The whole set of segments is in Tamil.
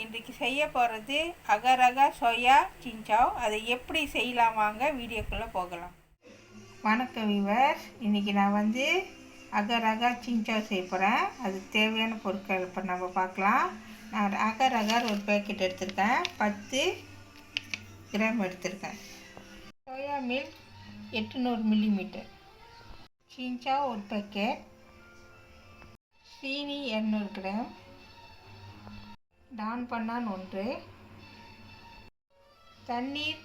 இன்றைக்கி செய்ய போகிறது அகர் சோயா சின்சாவ். அதை எப்படி செய்யலாம் வாங்க வீடியோக்குள்ளே போகலாம். வணக்கம் வியூவர்ஸ், இன்றைக்கி நான் அகர் சின்சாவ் செய்ய போகிறேன். அதுக்கு தேவையான பொருட்கள் இப்போ நம்ம பார்க்கலாம். நான் அகர் ஒரு பேக்கெட் எடுத்திருக்கேன், 10 கிராம் எடுத்திருக்கேன். சோயா மில்க் 800 மில்லிமீட்டர், சின்சாவ் ஒரு பேக்கெட், சீனி 200 கிராம், டான் பண்ணான் 1, தண்ணீர்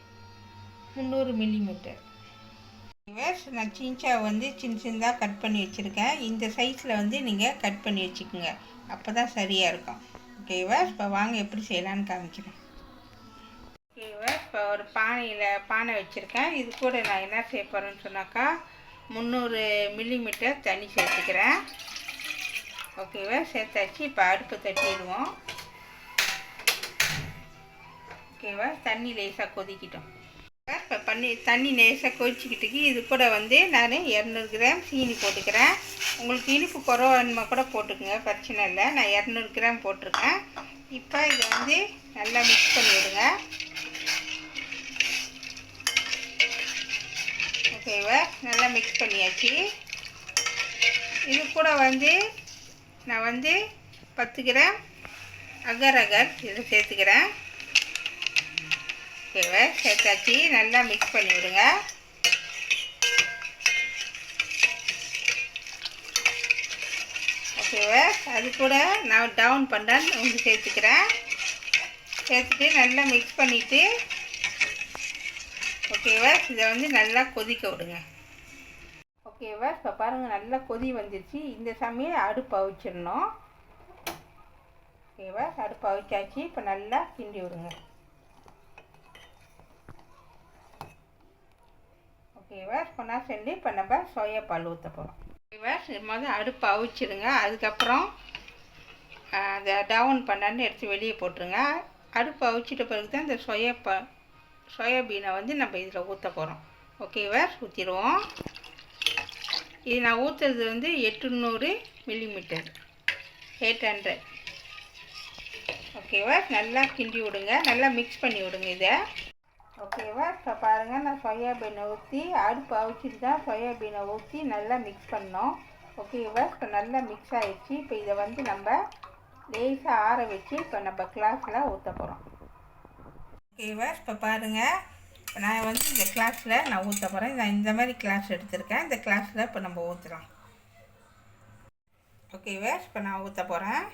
300 மில்லிமீட்டர். நான் சின்சாவை சின்ன சின்னதாக கட் பண்ணி வச்சுருக்கேன். இந்த சைஸில் நீங்கள் கட் பண்ணி வச்சுக்கோங்க, அப்போ தான் சரியாக இருக்கும். ஓகேவா, இப்போ வாங்க எப்படி செய்யலான்னு காமிக்கிறேன். ஓகேவா, இப்போ ஒரு பானை வச்சுருக்கேன். இது கூட நான் என்ன செய்ய போகிறேன்னு சொன்னாக்கா 300 மில்லிமீட்டர் தண்ணி சேர்த்துக்கிறேன். ஓகேவா, சேர்த்தாச்சு. இப்போ அடுப்பு தட்டிடுவோம். ஓகேவா, தண்ணி லேசாக கொதிக்கிட்டோம். இப்போ தண்ணி லேசாக கொதிச்சிக்கிட்டுக்கு இது கூட நான் 200 கிராம் சீனி போட்டுக்கிறேன். உங்களுக்கு இனிப்பு குறைவான்மா கூட போட்டுக்குங்க, பிரச்சனை இல்லை. நான் 200 கிராம் போட்டிருக்கேன். இப்போ இதை நல்லா மிக்ஸ் பண்ணி விடுங்க. ஓகேவா, நல்லா மிக்ஸ் பண்ணியாச்சு. இது கூட நான் 10 கிராம் அகர் இதை சேர்த்துக்கிறேன். ஓகேவா, சேர்த்தாச்சு. நல்லா மிக்ஸ் பண்ணி விடுங்க. ஓகேவா, அது கூட நான் டவுன் பண்ணான் சேர்த்துக்கிறேன். சேர்த்துட்டு நல்லா மிக்ஸ் பண்ணிவிட்டு ஓகேவா, இதை நல்லா கொதிக்க விடுங்க. ஓகேவா, இப்போ பாருங்கள் நல்லா கொதி வந்துடுச்சு. இந்த சமயம் அடுப்பு அவிச்சிடணும். ஓகேவா, அடுப்பு அவிச்சாச்சு. இப்போ நல்லா கிண்டி விடுங்க. ஓகேவா, இப்போ நான் இப்போ நம்ம சோயா பால் ஊற்ற போகிறோம். ஓகேவா, அடுப்பு அவிச்சிடுங்க. அதுக்கப்புறம் அதை டவுன் பண்ணான்னு எடுத்து வெளியே போட்டுருங்க. அடுப்பு அவிச்சிட்ட பிறகு தான் இந்த சோயாபீனை நம்ம இதில் ஊற்ற போகிறோம். ஓகேவா, ஊற்றிடுவோம். இது நான் ஊற்றுறது 800 மில்லிமீட்டர், 800. ஓகேவா, நல்லா கிண்டி விடுங்க, நல்லா மிக்ஸ் பண்ணி விடுங்க இதை. ஓகேவா, இப்போ பாருங்கள், நான் சோயாபீனை ஊற்றி அடுப்பு அவிச்சிட்டு தான் சோயாபீனை ஊற்றி நல்லா மிக்ஸ் பண்ணோம். ஓகேவா, இப்போ நல்லா மிக்ஸ் ஆகிடுச்சு. இப்போ இதை நம்ம லேசாக ஆற வச்சு இப்போ நம்ம கிளாஸில் ஊற்ற போகிறோம். ஓகேவா, இப்போ பாருங்கள், இப்போ நான் இந்த கிளாஸில் நான் ஊற்ற போகிறேன். நான் இந்த மாதிரி கிளாஸ் எடுத்திருக்கேன். இந்த கிளாஸில் இப்போ நம்ம ஊற்றுறோம். ஓகேவா, இப்போ நான் ஊற்ற போகிறேன்.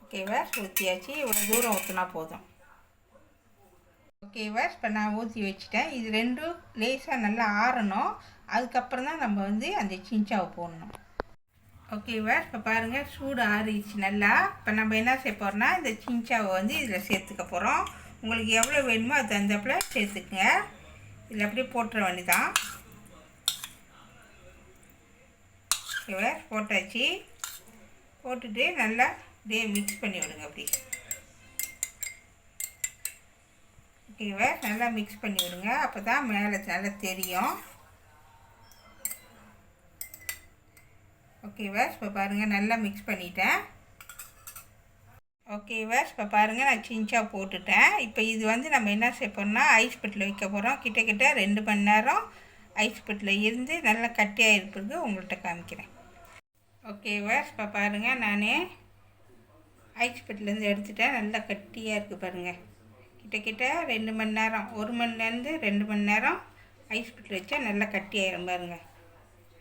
ஓகேவா, ஊற்றியாச்சு. இவ்வளோ தூரம் ஊற்றினா போதும். ஓகேவா, இப்போ நான் ஊற்றி வச்சுட்டேன். இது ரெண்டும் லேசாக நல்லா ஆறணும். அதுக்கப்புறம் தான் நம்ம அந்த சின்சாவை போடணும். ஓகேவா, இப்போ பாருங்கள், சூடு ஆறிடுச்சு நல்லா. இப்போ நம்ம என்ன செய்ய போகிறோம்னா இந்த சின்சாவை இதில் சேர்த்துக்க போகிறோம். உங்களுக்கு எவ்வளோ வேணுமோ அது தகுந்தாப்பில் சேர்த்துக்குங்க. இதில் அப்படியே போட்டுற வேண்டியதான். ஓகேவா, போட்டாச்சு. போட்டுட்டு நல்லா அப்படியே மிக்ஸ் பண்ணி விடுங்க. அப்படி ஓகேவா, நல்லா மிக்ஸ் பண்ணி விடுங்க. அப்போ தான் மேலே நல்லா தெரியும். ஓகேவா, இப்போ பாருங்கள் நல்லா மிக்ஸ் பண்ணிட்டேன். ஓகேவா, இப்போ பாருங்கள் நான் சின்சாவ் போட்டுட்டேன். இப்போ இது நம்ம என்ன செய்ய போகிறோம்னா ஐஸ் பெட்டில் வைக்க போகிறோம். கிட்ட 2 மணி நேரம் ஐஸ் பெட்டில் இருந்து நல்லா கட்டியாக இருப்பது உங்கள்கிட்ட காமிக்கிறேன். ஓகேவா, இப்போ பாருங்கள், நான் ஐஸ் பெட்டிலேருந்து எடுத்துட்டேன். நல்லா கட்டியாக இருக்குது பாருங்கள். கிட்ட 2 மணி நேரம், 1 மணிலேருந்து 2 மணி நேரம் ஐஸ் பெட்டில் வச்சா நல்லா கட்டியாயிரும் பாருங்கள்.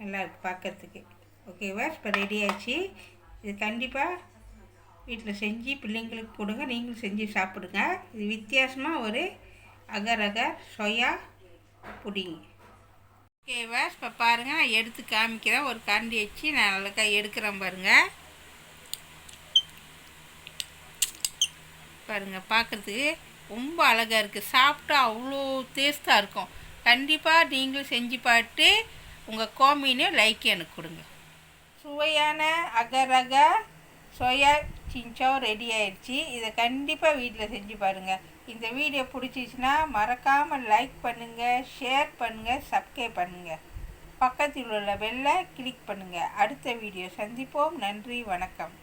நல்லா இருக்குது பார்க்கறதுக்கு. ஓகேவா, இப்போ ரெடி ஆகிடுச்சு. இது கண்டிப்பாக வீட்டில் செஞ்சு பிள்ளைங்களுக்கு கொடுங்க, நீங்களும் செஞ்சு சாப்பிடுங்க. இது வித்தியாசமாக ஒரு அகர் சோயா புடிங். ஓகேவா, இப்போ பாருங்கள், நான் எடுத்து காமிக்கிறேன். ஒரு கரண்டி வச்சு நான் நல்லா எடுக்கிறேன் பாருங்கள். பாருங்கள், பார்க்குறதுக்கு ரொம்ப அழகாக இருக்குது. சாப்பிட்டா அவ்வளோ டேஸ்ட்டாக இருக்கும். கண்டிப்பாக நீங்களும் செஞ்சு பார்த்து உங்கள் கோமின்னு லைக் எனக்கு கொடுங்க. சுவையான அகர் சோயா சின்சாவ் ரெடி ஆயிடுச்சு. இதை கண்டிப்பாக வீட்டில் செஞ்சு பாருங்கள். இந்த வீடியோ பிடிச்சிச்சின்னா மறக்காமல் லைக் பண்ணுங்கள், ஷேர் பண்ணுங்கள், சப்ஸ்கிரைப் பண்ணுங்கள். பக்கத்தில் உள்ள பெல்லை கிளிக் பண்ணுங்கள். அடுத்த வீடியோ சந்திப்போம். நன்றி, வணக்கம்.